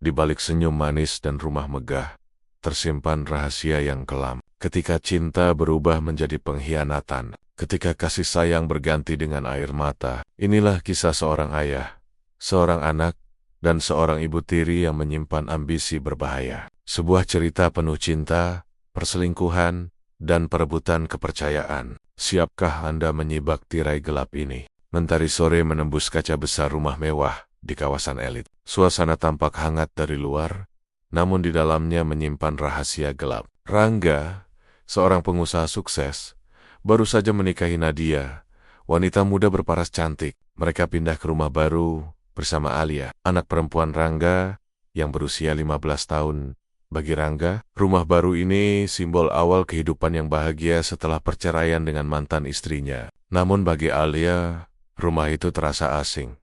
Di balik senyum manis dan rumah megah, tersimpan rahasia yang kelam. Ketika cinta berubah menjadi pengkhianatan, ketika kasih sayang berganti dengan air mata, inilah kisah seorang ayah, seorang anak, dan seorang ibu tiri yang menyimpan ambisi berbahaya. Sebuah cerita penuh cinta, perselingkuhan, dan perebutan kepercayaan. Siapkah Anda menyibak tirai gelap ini? Mentari sore menembus kaca besar rumah mewah di kawasan elit. Suasana tampak hangat dari luar, namun di dalamnya menyimpan rahasia gelap. Rangga, seorang pengusaha sukses, baru saja menikahi Nadia, wanita muda berparas cantik. Mereka pindah ke rumah baru bersama Alia, anak perempuan Rangga yang berusia 15 tahun. Bagi Rangga, rumah baru ini simbol awal kehidupan yang bahagia setelah perceraian dengan mantan istrinya. Namun bagi Alia, rumah itu terasa asing,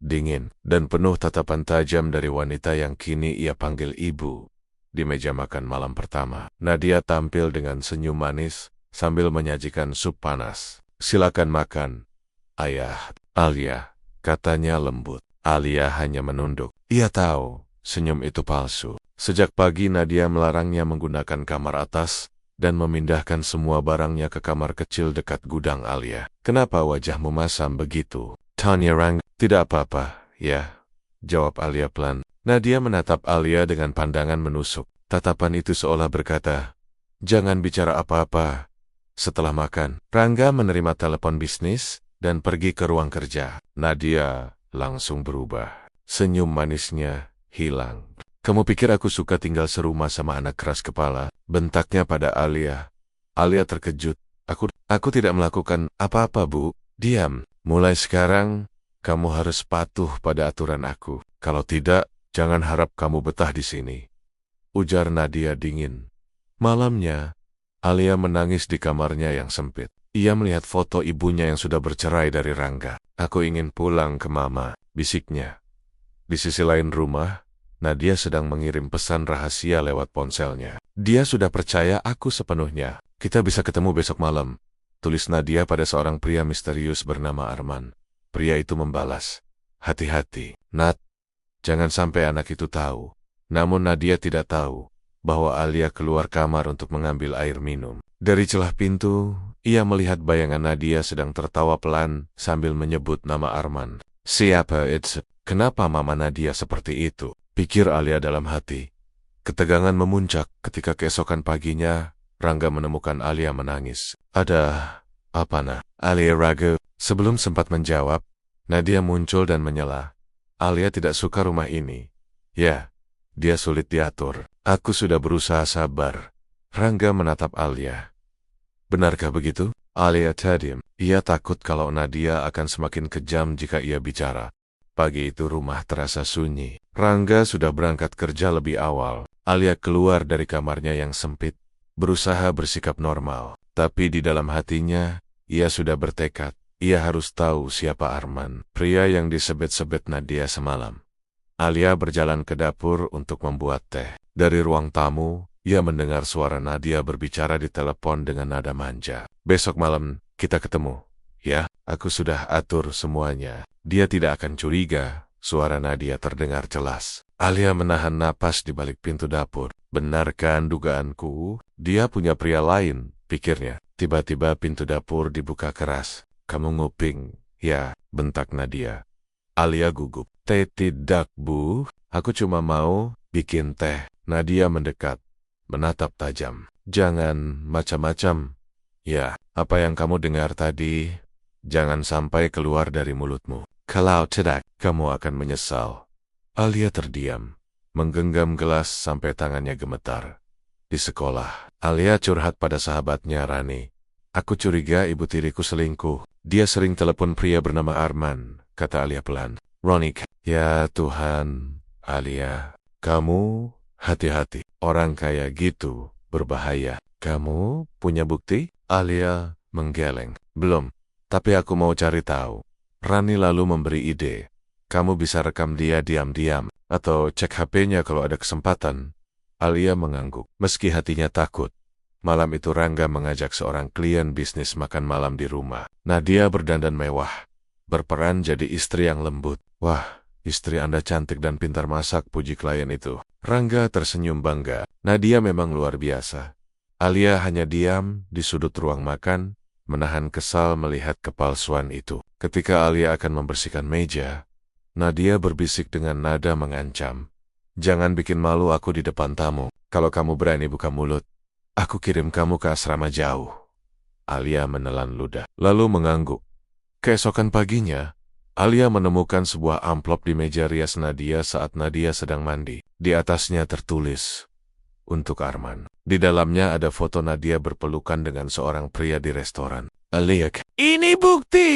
dingin, dan penuh tatapan tajam dari wanita yang kini ia panggil ibu. Di meja makan malam pertama, Nadia tampil dengan senyum manis sambil menyajikan sup panas. "Silakan makan, Ayah." Alia, katanya lembut. Alia hanya menunduk. Ia tahu senyum itu palsu. Sejak pagi Nadia melarangnya menggunakan kamar atas dan memindahkan semua barangnya ke kamar kecil dekat gudang Alia. "Kenapa wajahmu masam begitu?" Tanya Rangga. "Tidak apa-apa, ya," jawab Alia pelan. Nadia menatap Alia dengan pandangan menusuk. Tatapan itu seolah berkata, "Jangan bicara apa-apa." Setelah makan, Rangga menerima telepon bisnis dan pergi ke ruang kerja. Nadia langsung berubah. Senyum manisnya hilang. "Kamu pikir aku suka tinggal serumah sama anak keras kepala?" bentaknya pada Alia. Alia terkejut. Aku tidak melakukan apa-apa, Bu." "Diam. Mulai sekarang, kamu harus patuh pada aturan aku. Kalau tidak, jangan harap kamu betah di sini," ujar Nadia dingin. Malamnya, Alia menangis di kamarnya yang sempit. Ia melihat foto ibunya yang sudah bercerai dari Rangga. "Aku ingin pulang ke Mama," bisiknya. Di sisi lain rumah, Nadia sedang mengirim pesan rahasia lewat ponselnya. "Dia sudah percaya aku sepenuhnya. Kita bisa ketemu besok malam," tulis Nadia pada seorang pria misterius bernama Arman. Pria itu membalas, "Hati-hati, Nat. Jangan sampai anak itu tahu." Namun Nadia tidak tahu bahwa Alia keluar kamar untuk mengambil air minum. Dari celah pintu, ia melihat bayangan Nadia sedang tertawa pelan sambil menyebut nama Arman. "Siapa itu? Kenapa Mama Nadia seperti itu?" pikir Alia dalam hati. Ketegangan memuncak ketika keesokan paginya, Rangga menemukan Alia menangis. "Ada apa, Nak?" Alia ragu. Sebelum sempat menjawab, Nadia muncul dan menyela. "Alia tidak suka rumah ini. Ya, dia sulit diatur. Aku sudah berusaha sabar." Rangga menatap Alia. "Benarkah begitu?" Alia terdiam. Ia takut kalau Nadia akan semakin kejam jika ia bicara. Pagi itu rumah terasa sunyi. Rangga sudah berangkat kerja lebih awal. Alia keluar dari kamarnya yang sempit, berusaha bersikap normal. Tapi di dalam hatinya, ia sudah bertekad. Ia harus tahu siapa Arman, pria yang disebet-sebet Nadia semalam. Alia berjalan ke dapur untuk membuat teh. Dari ruang tamu, ia mendengar suara Nadia berbicara di telepon dengan nada manja. "Besok malam, kita ketemu. Ya, aku sudah atur semuanya." Dia tidak akan curiga, suara Nadia terdengar jelas. Alia menahan napas di balik pintu dapur. "Benarkan dugaanku, dia punya pria lain," pikirnya. Tiba-tiba pintu dapur dibuka keras. "Kamu nguping, ya?" bentak Nadia. Alia gugup. "Teh tidak, Bu. Aku cuma mau bikin teh." Nadia mendekat, menatap tajam. "Jangan macam-macam. Ya, apa yang kamu dengar tadi, jangan sampai keluar dari mulutmu. Kalau tidak, kamu akan menyesal." Alia terdiam, menggenggam gelas sampai tangannya gemetar. Di sekolah, Alia curhat pada sahabatnya Rani. "Aku curiga ibu tiriku selingkuh. Dia sering telepon pria bernama Arman," kata Alia pelan. "Ronik." "Ya Tuhan, Alia, kamu hati-hati. Orang kayak gitu berbahaya." "Kamu punya bukti?" Alia menggeleng. "Belum, tapi aku mau cari tahu." Rani lalu memberi ide. "Kamu bisa rekam dia diam-diam, atau cek HP-nya kalau ada kesempatan." Alia mengangguk, meski hatinya takut. Malam itu Rangga mengajak seorang klien bisnis makan malam di rumah. Nadia berdandan mewah, berperan jadi istri yang lembut. Wah, Istri Anda cantik dan pintar masak, puji klien itu. Rangga tersenyum bangga. Nadia memang luar biasa. Alia hanya diam di sudut ruang makan, menahan kesal melihat kepalsuan itu. Ketika Alia akan membersihkan meja, Nadia berbisik dengan nada mengancam. Jangan bikin malu aku di depan tamu. Kalau kamu berani buka mulut, aku kirim kamu ke asrama jauh. Alia menelan ludah, lalu mengangguk. Keesokan paginya, Alia menemukan sebuah amplop di meja rias Nadia saat Nadia sedang mandi. Di atasnya tertulis, untuk Arman. Di dalamnya ada foto Nadia berpelukan dengan seorang pria di restoran. Alia, ini bukti!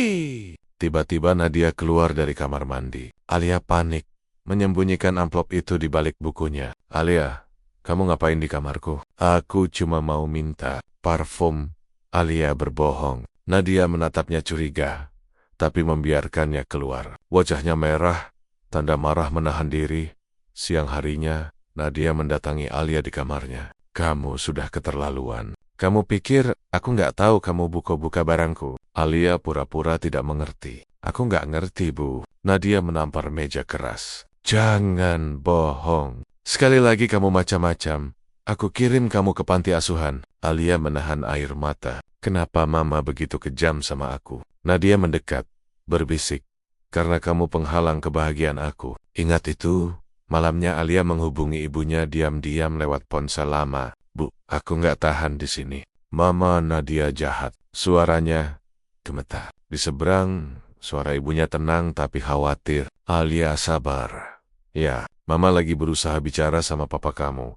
Tiba-tiba Nadia keluar dari kamar mandi. Alia panik, menyembunyikan amplop itu di balik bukunya. Alia, kamu ngapain di kamarku? Aku cuma mau minta parfum. Alia berbohong. Nadia menatapnya curiga, tapi membiarkannya keluar. Wajahnya merah, tanda marah menahan diri. Siang harinya, Nadia mendatangi Alia di kamarnya. Kamu sudah keterlaluan. Kamu pikir aku nggak tahu kamu buka-buka barangku? Alia pura-pura tidak mengerti. Aku nggak ngerti, Bu. Nadia menampar meja keras. Jangan bohong. Sekali lagi kamu macam-macam, aku kirim kamu ke panti asuhan. Alia menahan air mata. Kenapa Mama begitu kejam sama aku? Nadia mendekat, berbisik. Karena kamu penghalang kebahagiaan aku. Ingat itu? Malamnya Alia menghubungi ibunya diam-diam lewat ponsel lama. Bu, aku nggak tahan di sini. Mama Nadia jahat. Suaranya gemetar. Di seberang, suara ibunya tenang tapi khawatir. Alia sabar. Ya, Mama lagi berusaha bicara sama papa kamu.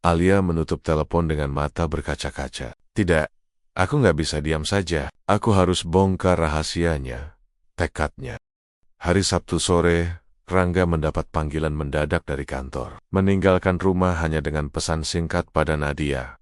Alia menutup telepon dengan mata berkaca-kaca. Tidak, aku nggak bisa diam saja. Aku harus bongkar rahasianya. Tekadnya. Hari Sabtu sore, Rangga mendapat panggilan mendadak dari kantor. Meninggalkan rumah hanya dengan pesan singkat pada Nadia.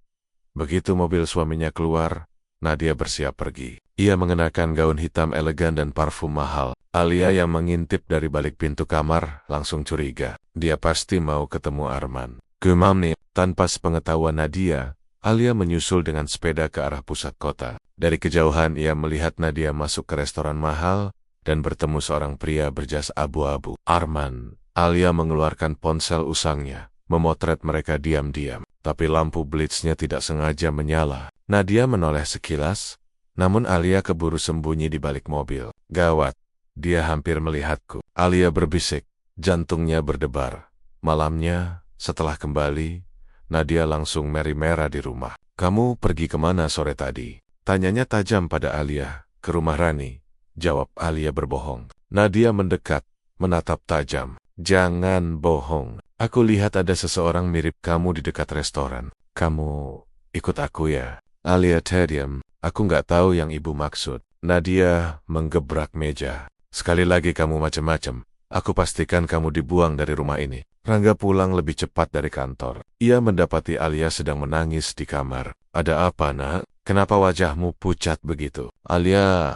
Begitu mobil suaminya keluar, Nadia bersiap pergi. Ia mengenakan gaun hitam elegan dan parfum mahal. Alia yang mengintip dari balik pintu kamar langsung curiga. Dia pasti mau ketemu Arman. Gumam nih, tanpa sepengetahuan Nadia, Alia menyusul dengan sepeda ke arah pusat kota. Dari kejauhan ia melihat Nadia masuk ke restoran mahal dan bertemu seorang pria berjas abu-abu. Arman. Alia mengeluarkan ponsel usangnya, memotret mereka diam-diam. Tapi lampu blitznya tidak sengaja menyala. Nadia menoleh sekilas, namun Alia keburu sembunyi di balik mobil. Gawat, dia hampir melihatku. Alia berbisik, jantungnya berdebar. Malamnya, setelah kembali, Nadia langsung merah-merah di rumah. Kamu pergi kemana sore tadi? Tanyanya tajam pada Alia. Ke rumah Rani. Jawab Alia berbohong. Nadia mendekat, menatap tajam. Jangan bohong. Aku lihat ada seseorang mirip kamu di dekat restoran. Kamu ikut aku ya? Alia terdiam. Aku nggak tahu yang ibu maksud. Nadia menggebrak meja. Sekali lagi kamu macam-macam. Aku pastikan kamu dibuang dari rumah ini. Rangga pulang lebih cepat dari kantor. Ia mendapati Alia sedang menangis di kamar. Ada apa, Nak? Kenapa wajahmu pucat begitu? Alia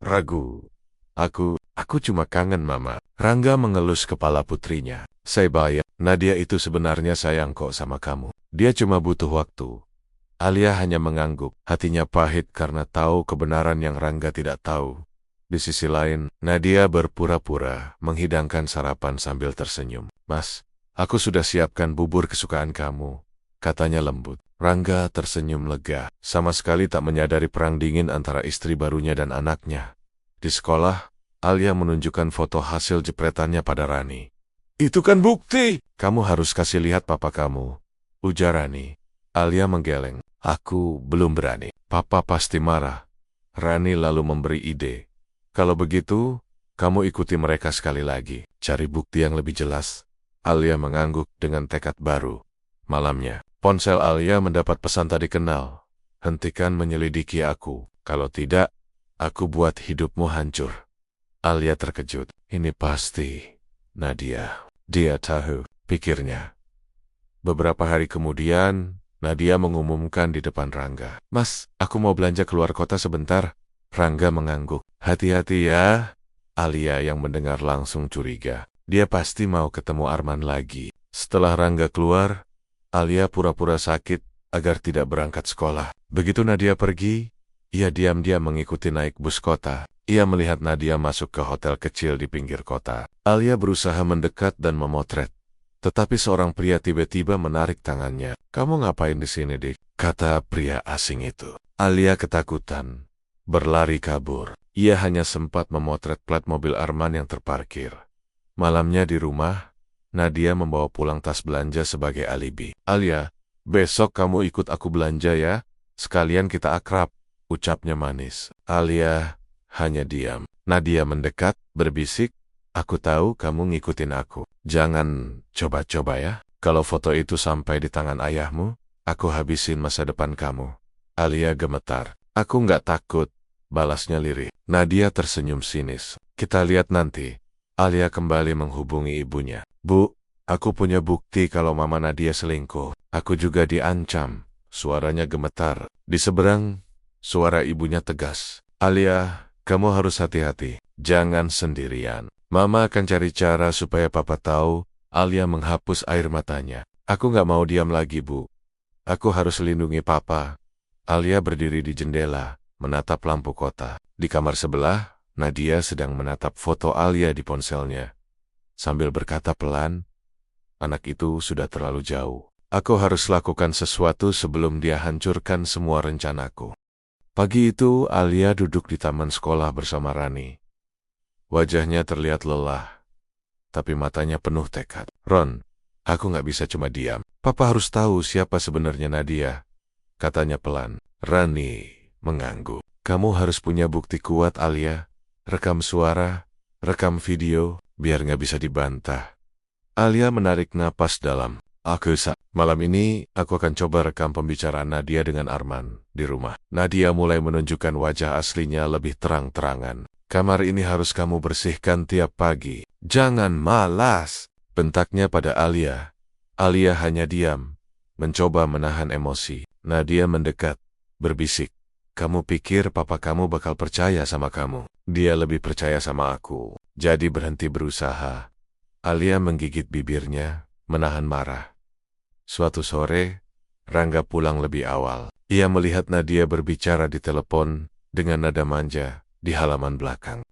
ragu. Aku cuma kangen Mama. Rangga mengelus kepala putrinya. Saya bayar. Nadia itu sebenarnya sayang kok sama kamu. Dia cuma butuh waktu. Alia hanya mengangguk. Hatinya pahit karena tahu kebenaran yang Rangga tidak tahu. Di sisi lain, Nadia berpura-pura menghidangkan sarapan sambil tersenyum. Mas, aku sudah siapkan bubur kesukaan kamu, katanya lembut. Rangga tersenyum lega. Sama sekali tak menyadari perang dingin antara istri barunya dan anaknya. Di sekolah, Alia menunjukkan foto hasil jepretannya pada Rani. Itu kan bukti! Kamu harus kasih lihat papa kamu, ujar Rani. Alia menggeleng. Aku belum berani. Papa pasti marah. Rani lalu memberi ide. Kalau begitu, kamu ikuti mereka sekali lagi. Cari bukti yang lebih jelas. Alia mengangguk dengan tekad baru. Malamnya, ponsel Alia mendapat pesan tadi kenal. Hentikan menyelidiki aku. Kalau tidak, aku buat hidupmu hancur. Alia terkejut. Ini pasti Nadia. Dia tahu, pikirnya. Beberapa hari kemudian, Nadia mengumumkan di depan Rangga. Mas, aku mau belanja keluar kota sebentar. Rangga mengangguk. Hati-hati ya. Alia yang mendengar langsung curiga. Dia pasti mau ketemu Arman lagi. Setelah Rangga keluar, Alia pura-pura sakit agar tidak berangkat sekolah. Begitu Nadia pergi, ia diam-diam mengikuti naik bus kota. Ia melihat Nadia masuk ke hotel kecil di pinggir kota. Alia berusaha mendekat dan memotret. Tetapi seorang pria tiba-tiba menarik tangannya. "Kamu ngapain di sini, Dik?" kata pria asing itu. Alia ketakutan, berlari kabur. Ia hanya sempat memotret plat mobil Arman yang terparkir. Malamnya di rumah, Nadia membawa pulang tas belanja sebagai alibi. "Alia, besok kamu ikut aku belanja ya. Sekalian kita akrab," ucapnya manis. Alia hanya diam. Nadia mendekat, berbisik, "Aku tahu kamu ngikutin aku. Jangan coba-coba ya. Kalau foto itu sampai di tangan ayahmu, aku habisin masa depan kamu." Alia gemetar. "Aku nggak takut," balasnya lirih. Nadia tersenyum sinis. "Kita lihat nanti." Alia kembali menghubungi ibunya. "Bu, aku punya bukti kalau Mama Nadia selingkuh. Aku juga diancam." Suaranya gemetar. Di seberang, suara ibunya tegas. "Alia, kamu harus hati-hati. Jangan sendirian. Mama akan cari cara supaya Papa tahu." Alia menghapus air matanya. "Aku nggak mau diam lagi, Bu. Aku harus lindungi Papa." Alia berdiri di jendela, menatap lampu kota. Di kamar sebelah, Nadia sedang menatap foto Alia di ponselnya. Sambil berkata pelan, "Anak itu sudah terlalu jauh. Aku harus lakukan sesuatu sebelum dia hancurkan semua rencanaku." Pagi itu, Alia duduk di taman sekolah bersama Rani. Wajahnya terlihat lelah, tapi matanya penuh tekad. "Ron, aku nggak bisa cuma diam. Papa harus tahu siapa sebenarnya Nadia," katanya pelan. Rani mengangguk. "Kamu harus punya bukti kuat, Alia. Rekam suara, rekam video, biar nggak bisa dibantah." Alia menarik napas dalam. Malam ini, aku akan coba rekam pembicaraan Nadia dengan Arman di rumah." Nadia mulai menunjukkan wajah aslinya lebih terang-terangan. "Kamar ini harus kamu bersihkan tiap pagi. Jangan malas," bentaknya pada Alia. Alia hanya diam, mencoba menahan emosi. Nadia mendekat, berbisik, "Kamu pikir papa kamu bakal percaya sama kamu? Dia lebih percaya sama aku. Jadi berhenti berusaha." Alia menggigit bibirnya, menahan marah. Suatu sore, Rangga pulang lebih awal. Ia melihat Nadia berbicara di telepon dengan nada manja di halaman belakang.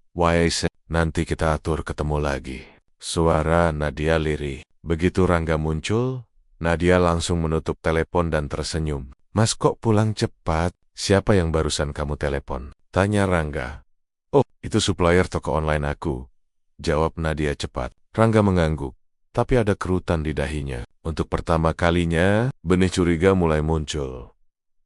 "Nanti kita atur ketemu lagi." Suara Nadia lirih. Begitu Rangga muncul, Nadia langsung menutup telepon dan tersenyum. "Mas, kok pulang cepat? Siapa yang barusan kamu telepon?" tanya Rangga. "Oh, itu supplier toko online aku," jawab Nadia cepat. Rangga mengangguk, tapi ada kerutan di dahinya. Untuk pertama kalinya, benih curiga mulai muncul.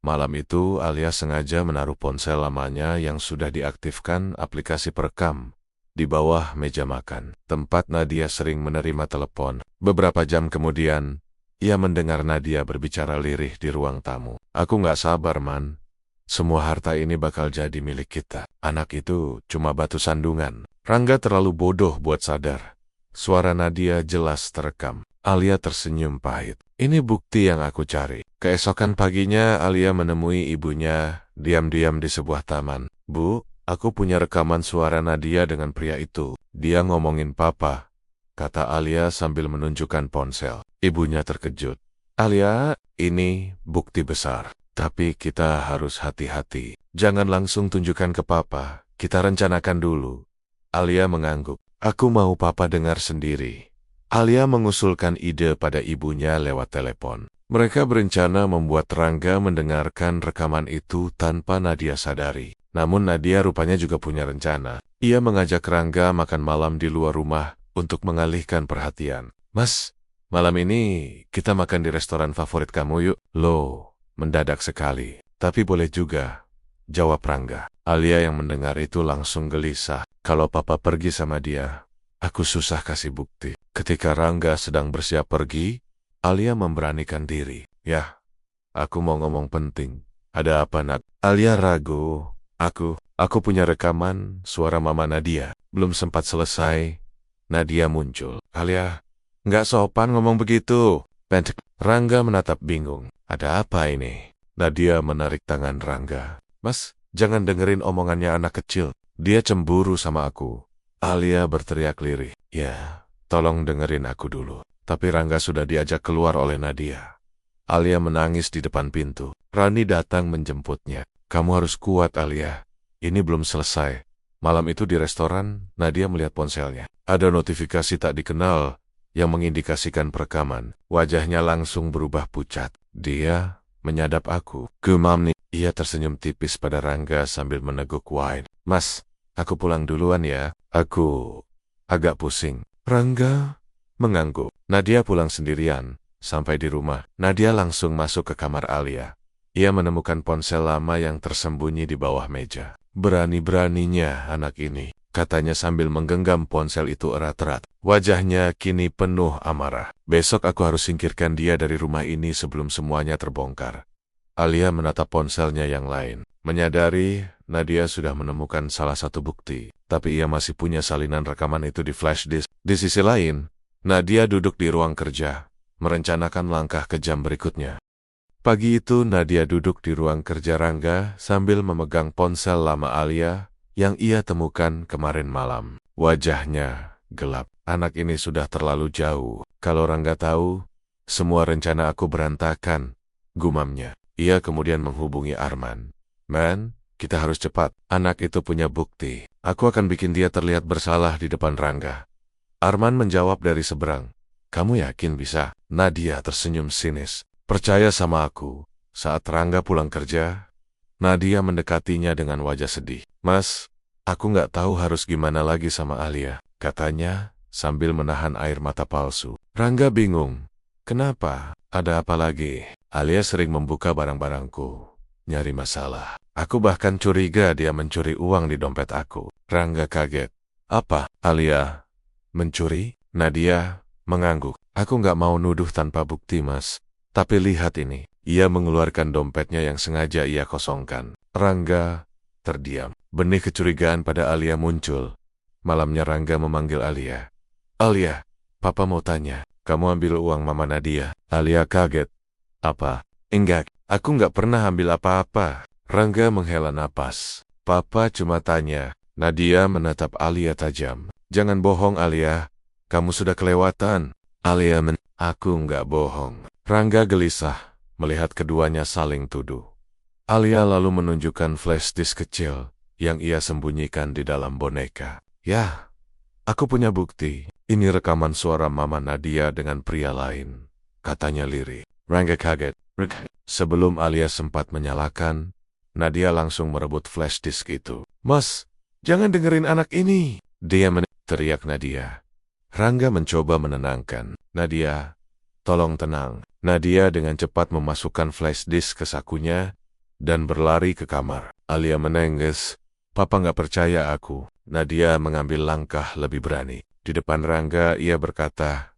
Malam itu, Alia sengaja menaruh ponsel lamanya yang sudah diaktifkan aplikasi perekam di bawah meja makan, tempat Nadia sering menerima telepon. Beberapa jam kemudian, ia mendengar Nadia berbicara lirih di ruang tamu. "Aku nggak sabar, Man. Semua harta ini bakal jadi milik kita. Anak itu cuma batu sandungan." Rangga terlalu bodoh buat sadar. Suara Nadia jelas terekam. Alia tersenyum pahit. "Ini bukti yang aku cari." Keesokan paginya, Alia menemui ibunya diam-diam di sebuah taman. "Bu, aku punya rekaman suara Nadia dengan pria itu. Dia ngomongin Papa," kata Alia sambil menunjukkan ponsel. Ibunya terkejut. "Alia, ini bukti besar. Tapi kita harus hati-hati. Jangan langsung tunjukkan ke Papa. Kita rencanakan dulu." Alia mengangguk. "Aku mau Papa dengar sendiri." Alia mengusulkan ide pada ibunya lewat telepon. Mereka berencana membuat Rangga mendengarkan rekaman itu tanpa Nadia sadari. Namun Nadia rupanya juga punya rencana. Ia mengajak Rangga makan malam di luar rumah untuk mengalihkan perhatian. "Mas, malam ini kita makan di restoran favorit kamu yuk." "Loh, mendadak sekali. Tapi boleh juga," jawab Rangga. Alia yang mendengar itu langsung gelisah. Kalau Papa pergi sama dia, aku susah kasih bukti. Ketika Rangga sedang bersiap pergi, Alia memberanikan diri. "Yah, aku mau ngomong penting." "Ada apa, Nak?" Alia ragu. Aku punya rekaman suara Mama Nadia." Belum sempat selesai, Nadia muncul. "Alia, nggak sopan ngomong begitu." Rangga menatap bingung. "Ada apa ini?" Nadia menarik tangan Rangga. "Mas, jangan dengerin omongannya anak kecil. Dia cemburu sama aku." Alia berteriak lirih. "Ya, tolong dengerin aku dulu." Tapi Rangga sudah diajak keluar oleh Nadia. Alia menangis di depan pintu. Rani datang menjemputnya. "Kamu harus kuat, Alia. Ini belum selesai." Malam itu di restoran, Nadia melihat ponselnya. Ada notifikasi tak dikenal yang mengindikasikan perekaman. Wajahnya langsung berubah pucat. Dia menyadap aku. Gumam nih. Ia tersenyum tipis pada Rangga sambil meneguk wine. Mas, aku pulang duluan ya. Aku agak pusing. Rangga mengangguk. Nadia pulang sendirian. Sampai di rumah, Nadia langsung masuk ke kamar Alia. Ia menemukan ponsel lama yang tersembunyi di bawah meja. Berani-beraninya anak ini, katanya sambil menggenggam ponsel itu erat-erat. Wajahnya kini penuh amarah. Besok aku harus singkirkan dia dari rumah ini sebelum semuanya terbongkar. Alia menatap ponselnya yang lain. Menyadari Nadia sudah menemukan salah satu bukti, tapi ia masih punya salinan rekaman itu di flash disk. Di sisi lain, Nadia duduk di ruang kerja, merencanakan langkah kejam berikutnya. Pagi itu Nadia duduk di ruang kerja Rangga sambil memegang ponsel lama Alia yang ia temukan kemarin malam. Wajahnya gelap. Anak ini sudah terlalu jauh. Kalau Rangga tahu, semua rencana aku berantakan, gumamnya. Ia kemudian menghubungi Arman. Man, kita harus cepat. Anak itu punya bukti. Aku akan bikin dia terlihat bersalah di depan Rangga. Arman menjawab dari seberang. Kamu yakin bisa? Nadia tersenyum sinis. Percaya sama aku. Saat Rangga pulang kerja, Nadia mendekatinya dengan wajah sedih. Mas, aku nggak tahu harus gimana lagi sama Alia, katanya sambil menahan air mata palsu. Rangga bingung. Kenapa? Ada apa lagi? Alia sering membuka barang-barangku. Nyari masalah. Aku bahkan curiga dia mencuri uang di dompet aku. Rangga kaget. Apa? Alia mencuri? Nadia mengangguk. Aku nggak mau nuduh tanpa bukti, Mas. Tapi lihat ini. Ia mengeluarkan dompetnya yang sengaja ia kosongkan. Rangga terdiam. Benih kecurigaan pada Alia muncul. Malamnya Rangga memanggil Alia. Alia, Papa mau tanya. Kamu ambil uang Mama Nadia? Alia kaget. Apa? Enggak, aku nggak pernah ambil apa-apa. Rangga menghela napas. Papa cuma tanya. Nadia menatap Alia tajam. Jangan bohong, Alia. Kamu sudah kelewatan. Alia Aku nggak bohong. Rangga gelisah melihat keduanya saling tuduh. Alia lalu menunjukkan flash disk kecil yang ia sembunyikan di dalam boneka. Ya, aku punya bukti. Ini rekaman suara Mama Nadia dengan pria lain, katanya lirih. Rangga kaget. Sebelum Alia sempat menyalakan, Nadia langsung merebut flash disk itu. Mas, jangan dengerin anak ini. Dia teriak Nadia. Rangga mencoba menenangkan. Nadia, tolong tenang. Nadia dengan cepat memasukkan flash disk ke sakunya dan berlari ke kamar. Alia menengges. Papa nggak percaya aku. Nadia mengambil langkah lebih berani. Di depan Rangga ia berkata,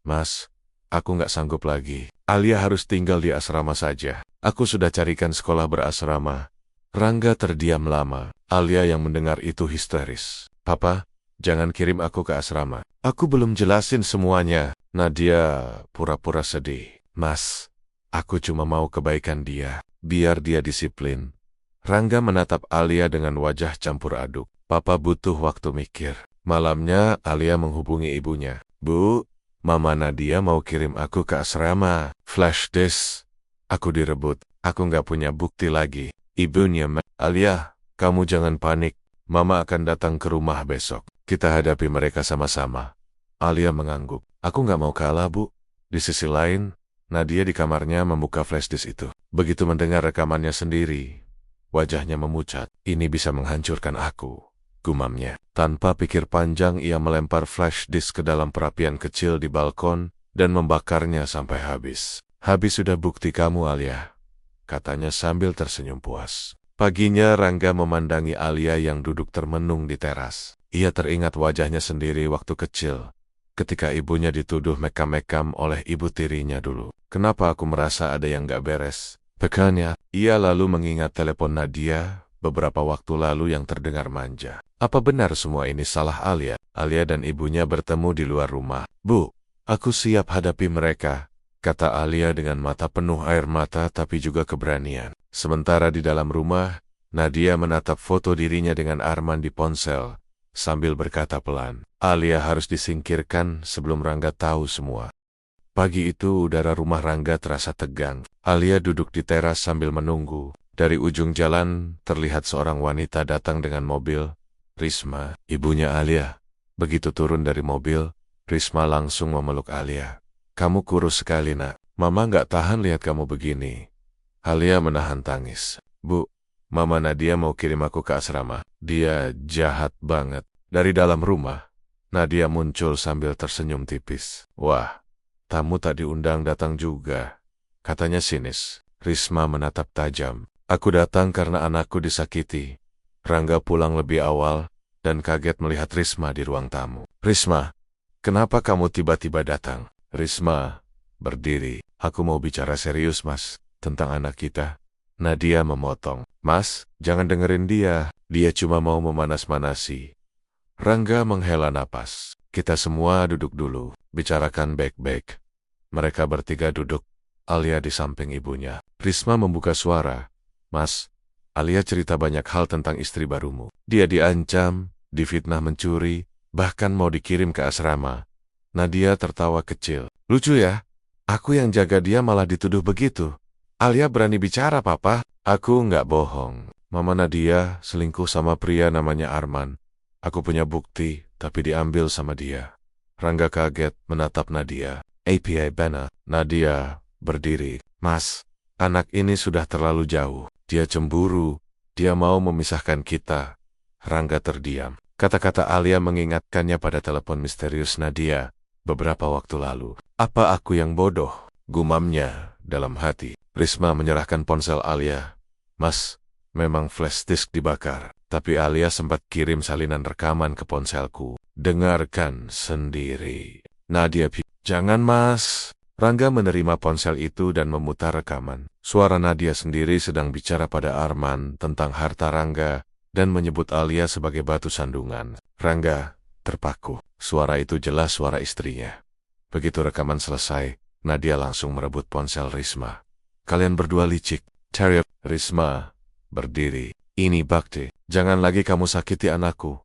Mas, aku nggak sanggup lagi. Alia harus tinggal di asrama saja. Aku sudah carikan sekolah berasrama. Rangga terdiam lama. Alia yang mendengar itu histeris. Papa, jangan kirim aku ke asrama. Aku belum jelasin semuanya. Nadia pura-pura sedih. Mas, aku cuma mau kebaikan dia. Biar dia disiplin. Rangga menatap Alia dengan wajah campur aduk. Papa butuh waktu mikir. Malamnya Alia menghubungi ibunya. Bu, Mama Nadia mau kirim aku ke asrama. Flash disk. Aku direbut. Aku nggak punya bukti lagi. Ibunya, Alia, kamu jangan panik. Mama akan datang ke rumah besok. Kita hadapi mereka sama-sama. Alia mengangguk. Aku nggak mau kalah, Bu. Di sisi lain, Nadia di kamarnya membuka flash disk itu. Begitu mendengar rekamannya sendiri, wajahnya memucat. Ini bisa menghancurkan aku, gumamnya. Tanpa pikir panjang, ia melempar flash disk ke dalam perapian kecil di balkon dan membakarnya sampai habis. Habis sudah bukti kamu, Alia, katanya sambil tersenyum puas. Paginya Rangga memandangi Alia yang duduk termenung di teras. Ia teringat wajahnya sendiri waktu kecil, ketika ibunya dituduh mekam-mekam oleh ibu tirinya dulu. Kenapa aku merasa ada yang gak beres? Pekannya, ia lalu mengingat telepon Nadia beberapa waktu lalu yang terdengar manja. Apa benar semua ini salah Alia? Alia dan ibunya bertemu di luar rumah. Bu, aku siap hadapi mereka, kata Alia dengan mata penuh air mata tapi juga keberanian. Sementara di dalam rumah, Nadia menatap foto dirinya dengan Arman di ponsel, sambil berkata pelan, Alia harus disingkirkan sebelum Rangga tahu semua. Pagi itu udara rumah Rangga terasa tegang. Alia duduk di teras sambil menunggu. Dari ujung jalan terlihat seorang wanita datang dengan mobil. Risma, ibunya Alia. Begitu turun dari mobil, Risma langsung memeluk Alia. Kamu kurus sekali, nak. Mama nggak tahan lihat kamu begini. Alia menahan tangis. Bu, Mama Nadia mau kirim aku ke asrama. Dia jahat banget. Dari dalam rumah, Nadia muncul sambil tersenyum tipis. Wah, tamu tak diundang datang juga. Katanya sinis. Risma menatap tajam. Aku datang karena anakku disakiti. Rangga pulang lebih awal dan kaget melihat Risma di ruang tamu. Risma, kenapa kamu tiba-tiba datang? Risma berdiri. Aku mau bicara serius, Mas, tentang anak kita. Nadia memotong. Mas, jangan dengerin dia. Dia cuma mau memanas-manasi. Rangga menghela napas. Kita semua duduk dulu. Bicarakan baik-baik. Mereka bertiga duduk. Alia di samping ibunya. Risma membuka suara. Mas, Alia cerita banyak hal tentang istri barumu. Dia diancam, difitnah mencuri, bahkan mau dikirim ke asrama. Nadia tertawa kecil. Lucu ya? Aku yang jaga dia malah dituduh begitu. Alia berani bicara, Papa. Aku nggak bohong. Mama Nadia selingkuh sama pria namanya Arman. Aku punya bukti, tapi diambil sama dia. Rangga kaget menatap Nadia. APA Bena. Nadia berdiri. Mas, anak ini sudah terlalu jauh. Dia cemburu. Dia mau memisahkan kita. Rangga terdiam. Kata-kata Alia mengingatkannya pada telepon misterius Nadia beberapa waktu lalu. Apa aku yang bodoh? Gumamnya dalam hati. Risma menyerahkan ponsel Alia. Mas, memang flash disk dibakar. Tapi Alia sempat kirim salinan rekaman ke ponselku. Dengarkan sendiri. Nadia, jangan mas. Rangga menerima ponsel itu dan memutar rekaman. Suara Nadia sendiri sedang bicara pada Arman tentang harta Rangga dan menyebut Alia sebagai batu sandungan. Rangga terpaku. Suara itu jelas suara istrinya. Begitu rekaman selesai, Nadia langsung merebut ponsel Risma. Kalian berdua licik. Terry. Risma berdiri. Ini bakti. Jangan lagi kamu sakiti anakku.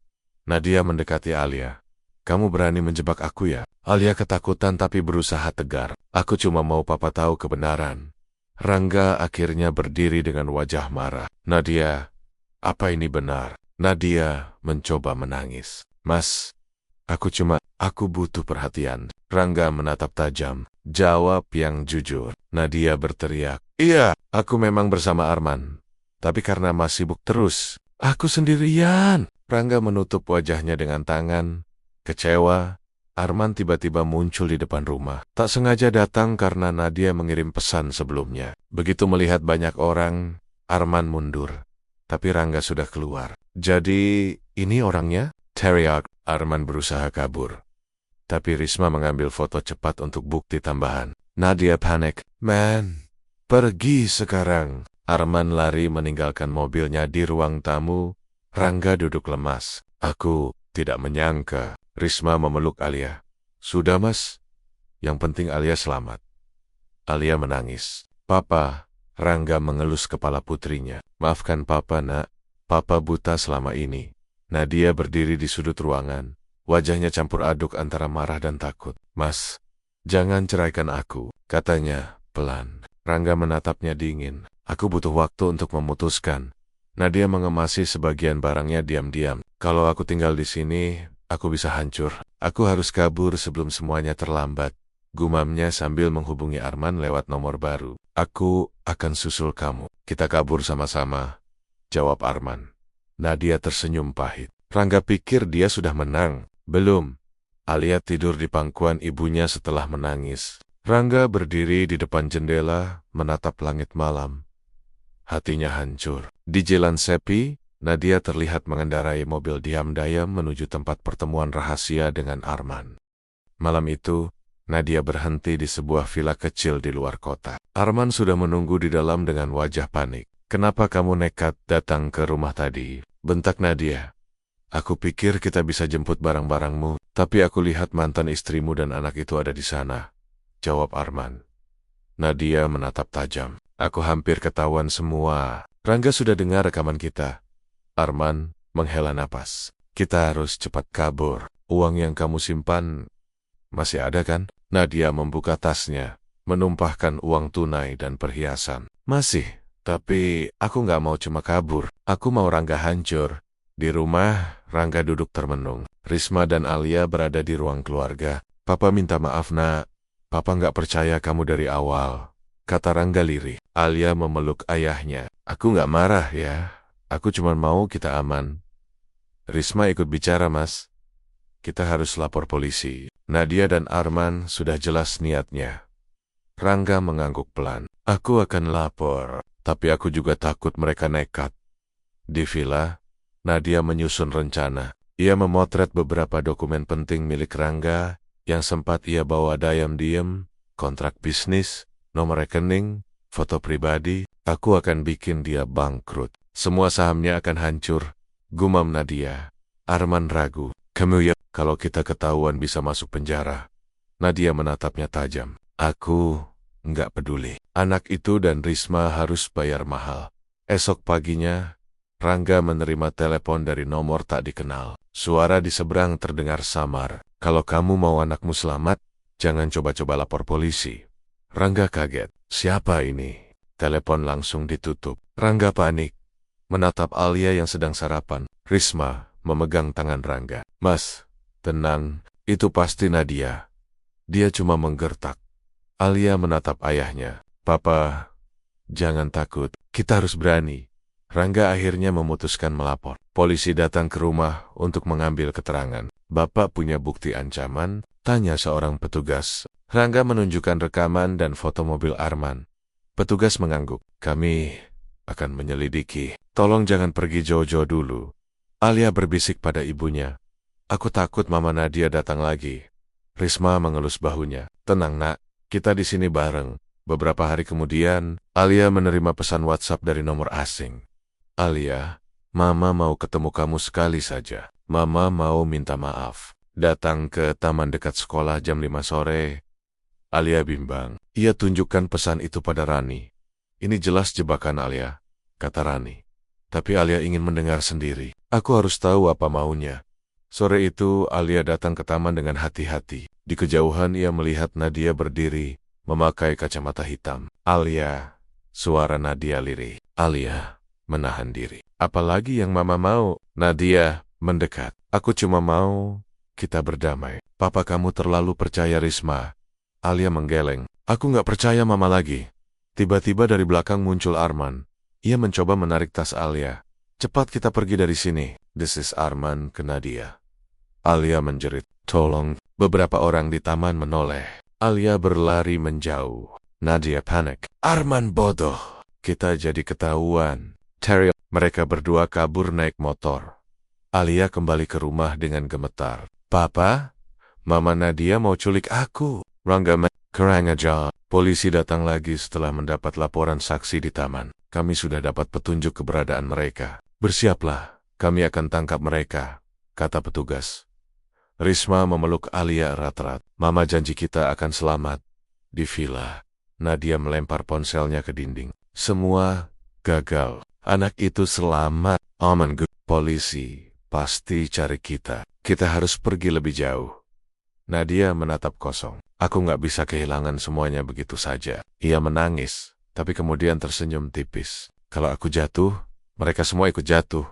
Nadia mendekati Alia. Kamu berani menjebak aku ya? Alia ketakutan tapi berusaha tegar. Aku cuma mau papa tahu kebenaran. Rangga akhirnya berdiri dengan wajah marah. Nadia, apa ini benar? Nadia mencoba menangis. Mas, aku butuh perhatian. Rangga menatap tajam. Jawab yang jujur. Nadia berteriak. Iya, aku memang bersama Arman. Tapi karena Mas sibuk terus, aku sendirian. Rangga menutup wajahnya dengan tangan. Kecewa, Arman tiba-tiba muncul di depan rumah. Tak sengaja datang karena Nadia mengirim pesan sebelumnya. Begitu melihat banyak orang, Arman mundur. Tapi Rangga sudah keluar. Jadi, ini orangnya? Teriak. Arman berusaha kabur. Tapi Risma mengambil foto cepat untuk bukti tambahan. Nadia panik. Man, pergi sekarang. Arman lari meninggalkan mobilnya di ruang tamu. Rangga duduk lemas. Aku tidak menyangka. Risma memeluk Alia. Sudah mas, yang penting Alia selamat. Alia menangis. Papa, Rangga mengelus kepala putrinya. Maafkan Papa nak, Papa buta selama ini. Nadia berdiri di sudut ruangan. Wajahnya campur aduk antara marah dan takut. Mas, jangan ceraikan aku, katanya pelan. Rangga menatapnya dingin. Aku butuh waktu untuk memutuskan. Nadia mengemasi sebagian barangnya diam-diam. Kalau aku tinggal di sini, aku bisa hancur. Aku harus kabur sebelum semuanya terlambat. Gumamnya sambil menghubungi Arman lewat nomor baru. Aku akan susul kamu. Kita kabur sama-sama, jawab Arman. Nadia tersenyum pahit. Rangga pikir dia sudah menang. Belum. Alia tidur di pangkuan ibunya setelah menangis. Rangga berdiri di depan jendela, menatap langit malam. Hatinya hancur. Di jalan sepi, Nadia terlihat mengendarai mobil diam-diam menuju tempat pertemuan rahasia dengan Arman. Malam itu, Nadia berhenti di sebuah villa kecil di luar kota. Arman sudah menunggu di dalam dengan wajah panik. Kenapa kamu nekat datang ke rumah tadi? Bentak Nadia. Aku pikir kita bisa jemput barang-barangmu, tapi aku lihat mantan istrimu dan anak itu ada di sana, jawab Arman. Nadia menatap tajam. Aku hampir ketahuan semua. Rangga sudah dengar rekaman kita. Arman menghela napas. Kita harus cepat kabur. Uang yang kamu simpan masih ada kan? Nadia membuka tasnya, menumpahkan uang tunai dan perhiasan. Masih, tapi aku nggak mau cuma kabur. Aku mau Rangga hancur. Di rumah, Rangga duduk termenung. Risma dan Alia berada di ruang keluarga. Papa minta maaf nak. Papa nggak percaya kamu dari awal, kata Rangga lirih. Alia memeluk ayahnya. Aku nggak marah ya. Aku cuma mau kita aman. Risma ikut bicara mas. Kita harus lapor polisi. Nadia dan Arman sudah jelas niatnya. Rangga mengangguk pelan. Aku akan lapor, tapi aku juga takut mereka nekat. Di villa, Nadia menyusun rencana. Ia memotret beberapa dokumen penting milik Rangga yang sempat ia bawa diam-diam, kontrak bisnis, nomor rekening, foto pribadi. Aku akan bikin dia bangkrut. Semua sahamnya akan hancur, gumam Nadia. Arman ragu. Kamu ya, kalau kita ketahuan bisa masuk penjara. Nadia menatapnya tajam. Aku nggak peduli. Anak itu dan Risma harus bayar mahal. Esok paginya, Rangga menerima telepon dari nomor tak dikenal. Suara di seberang terdengar samar. Kalau kamu mau anakmu selamat, jangan coba-coba lapor polisi. Rangga kaget. Siapa ini? Telepon langsung ditutup. Rangga panik. Menatap Alia yang sedang sarapan. Risma memegang tangan Rangga. Mas, tenang. Itu pasti Nadia. Dia cuma menggertak. Alia menatap ayahnya. Papa, jangan takut. Kita harus berani. Rangga akhirnya memutuskan melapor. Polisi datang ke rumah untuk mengambil keterangan. Bapak punya bukti ancaman? Tanya seorang petugas. Rangga menunjukkan rekaman dan foto mobil Arman. Petugas mengangguk. Kami akan menyelidiki. Tolong jangan pergi jauh-jauh dulu. Alia berbisik pada ibunya. Aku takut Mama Nadia datang lagi. Risma mengelus bahunya. Tenang nak, kita di sini bareng. Beberapa hari kemudian, Alia menerima pesan WhatsApp dari nomor asing. Alia, Mama mau ketemu kamu sekali saja. Mama mau minta maaf. Datang ke taman dekat sekolah jam 5 sore. Alia bimbang. Ia tunjukkan pesan itu pada Rani. Ini jelas jebakan Alia, kata Rani. Tapi Alia ingin mendengar sendiri. Aku harus tahu apa maunya. Sore itu, Alia datang ke taman dengan hati-hati. Di kejauhan ia melihat Nadia berdiri, memakai kacamata hitam. Alia, suara Nadia lirih. Alia menahan diri. Apalagi yang Mama mau? Nadia mendekat. Aku cuma mau kita berdamai. Papa kamu terlalu percaya Risma. Alia menggeleng. Aku nggak percaya Mama lagi. Tiba-tiba dari belakang muncul Arman. Ia mencoba menarik tas Alia. Cepat kita pergi dari sini. Desis Arman ke Nadia. Alia menjerit. Tolong. Beberapa orang di taman menoleh. Alia berlari menjauh. Nadia panik. Arman bodoh. Kita jadi ketahuan. Terry. Mereka berdua kabur naik motor. Alia kembali ke rumah dengan gemetar. Papa, Mama Nadia mau culik aku. Rangga kurang ajar. Polisi datang lagi setelah mendapat laporan saksi di taman. Kami sudah dapat petunjuk keberadaan mereka. Bersiaplah, kami akan tangkap mereka, kata petugas. Risma memeluk Alia erat-erat. Mama janji kita akan selamat. Di villa, Nadia melempar ponselnya ke dinding. Semua gagal. Anak itu selamat. Aman. Polisi pasti cari kita. Kita harus pergi lebih jauh. Nadia menatap kosong. Aku nggak bisa kehilangan semuanya begitu saja. Ia menangis, tapi kemudian tersenyum tipis. Kalau aku jatuh, mereka semua ikut jatuh.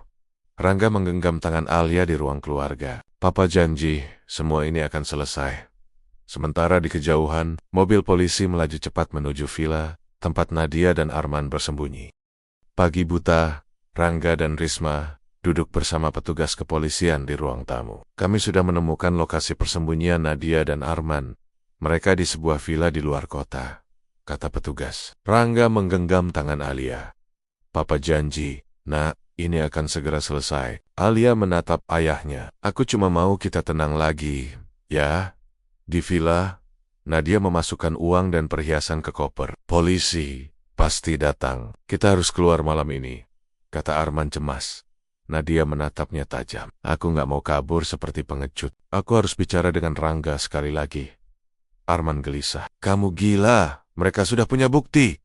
Rangga menggenggam tangan Alia di ruang keluarga. Papa janji, semua ini akan selesai. Sementara di kejauhan, mobil polisi melaju cepat menuju villa, tempat Nadia dan Arman bersembunyi. Pagi buta, Rangga dan Risma duduk bersama petugas kepolisian di ruang tamu. Kami sudah menemukan lokasi persembunyian Nadia dan Arman. Mereka di sebuah villa di luar kota, kata petugas. Rangga menggenggam tangan Alia. Papa janji, nak, ini akan segera selesai. Alia menatap ayahnya. Aku cuma mau kita tenang lagi, ya. Di villa, Nadia memasukkan uang dan perhiasan ke koper. Polisi pasti datang. Kita harus keluar malam ini, kata Arman cemas. Nadia menatapnya tajam. Aku nggak mau kabur seperti pengecut. Aku harus bicara dengan Rangga sekali lagi. Arman gelisah. Kamu gila, mereka sudah punya bukti.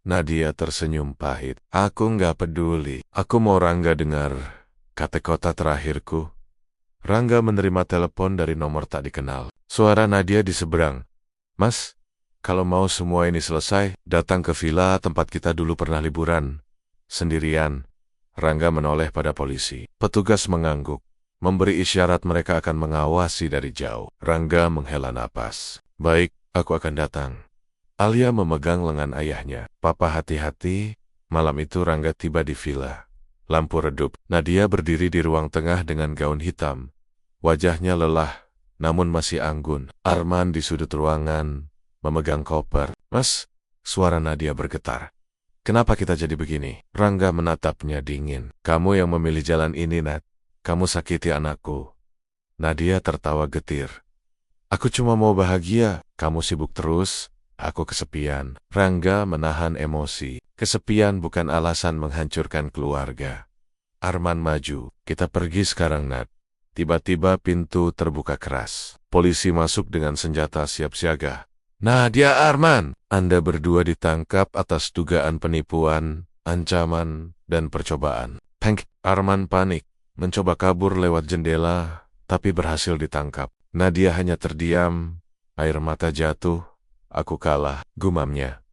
Nadia tersenyum pahit. Aku nggak peduli. Aku mau Rangga dengar kata-kata terakhirku. Rangga menerima telepon dari nomor tak dikenal. Suara Nadia di seberang. Mas, kalau mau semua ini selesai, datang ke villa tempat kita dulu pernah liburan. Sendirian. Rangga menoleh pada polisi. Petugas mengangguk. memberi isyarat mereka akan mengawasi dari jauh. Rangga menghela napas. Baik, aku akan datang. Alia memegang lengan ayahnya. Papa hati-hati. Malam itu Rangga tiba di villa. Lampu redup. Nadia berdiri di ruang tengah dengan gaun hitam. Wajahnya lelah, namun masih anggun. Arman di sudut ruangan, memegang koper. Mas, suara Nadia bergetar. Kenapa kita jadi begini? Rangga menatapnya dingin. Kamu yang memilih jalan ini, Nat. Kamu sakiti anakku. Nadia tertawa getir. Aku cuma mau bahagia. Kamu sibuk terus, aku kesepian. Rangga menahan emosi. Kesepian bukan alasan menghancurkan keluarga. Arman maju. Kita pergi sekarang, Nat. Tiba-tiba pintu terbuka keras. Polisi masuk dengan senjata siap siaga. Nadia, Arman, Anda berdua ditangkap atas dugaan penipuan, ancaman, dan percobaan. Arman panik, mencoba kabur lewat jendela, tapi berhasil ditangkap. Nadia hanya terdiam, air mata jatuh. Aku kalah, gumamnya.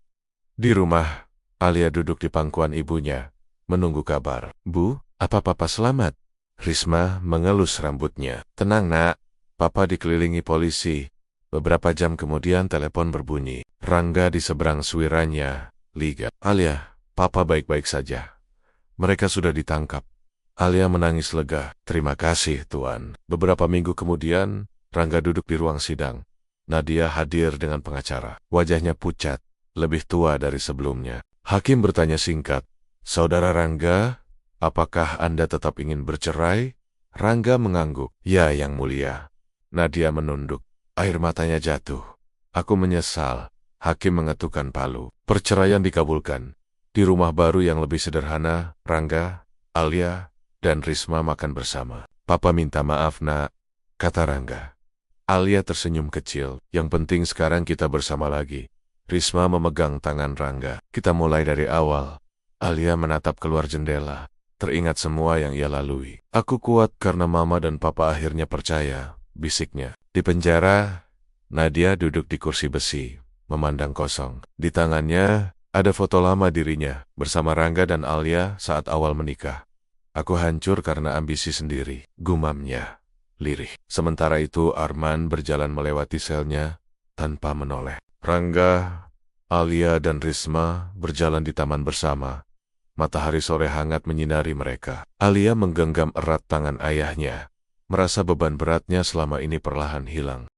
Di rumah, Alia duduk di pangkuan ibunya, menunggu kabar. Bu, apa papa selamat? Risma mengelus rambutnya. Tenang, Nak, papa dikelilingi polisi. Beberapa jam kemudian telepon berbunyi. Rangga di seberang suiranya, Liga. Alia, papa baik-baik saja. Mereka sudah ditangkap. Alia menangis lega. Terima kasih, Tuan. Beberapa minggu kemudian, Rangga duduk di ruang sidang. Nadia hadir dengan pengacara. Wajahnya pucat, lebih tua dari sebelumnya. Hakim bertanya singkat, Saudara Rangga, apakah Anda tetap ingin bercerai? Rangga mengangguk. Ya, Yang Mulia. Nadia menunduk. Air matanya jatuh. Aku menyesal. Hakim mengetukkan palu. Perceraian dikabulkan. Di rumah baru yang lebih sederhana, Rangga, Alia, dan Risma makan bersama. Papa minta maaf, Nak, kata Rangga. Alia tersenyum kecil. Yang penting sekarang kita bersama lagi. Risma memegang tangan Rangga. Kita mulai dari awal. Alia menatap keluar jendela. Teringat semua yang ia lalui. Aku kuat karena Mama dan Papa akhirnya percaya, bisiknya. Di penjara, Nadia duduk di kursi besi, memandang kosong. Di tangannya, ada foto lama dirinya, bersama Rangga dan Alia saat awal menikah. Aku hancur karena ambisi sendiri, gumamnya, lirih. Sementara itu Arman berjalan melewati selnya, tanpa menoleh. Rangga, Alia dan Risma berjalan di taman bersama. Matahari sore hangat menyinari mereka. Alia menggenggam erat tangan ayahnya. Merasa beban beratnya selama ini perlahan hilang.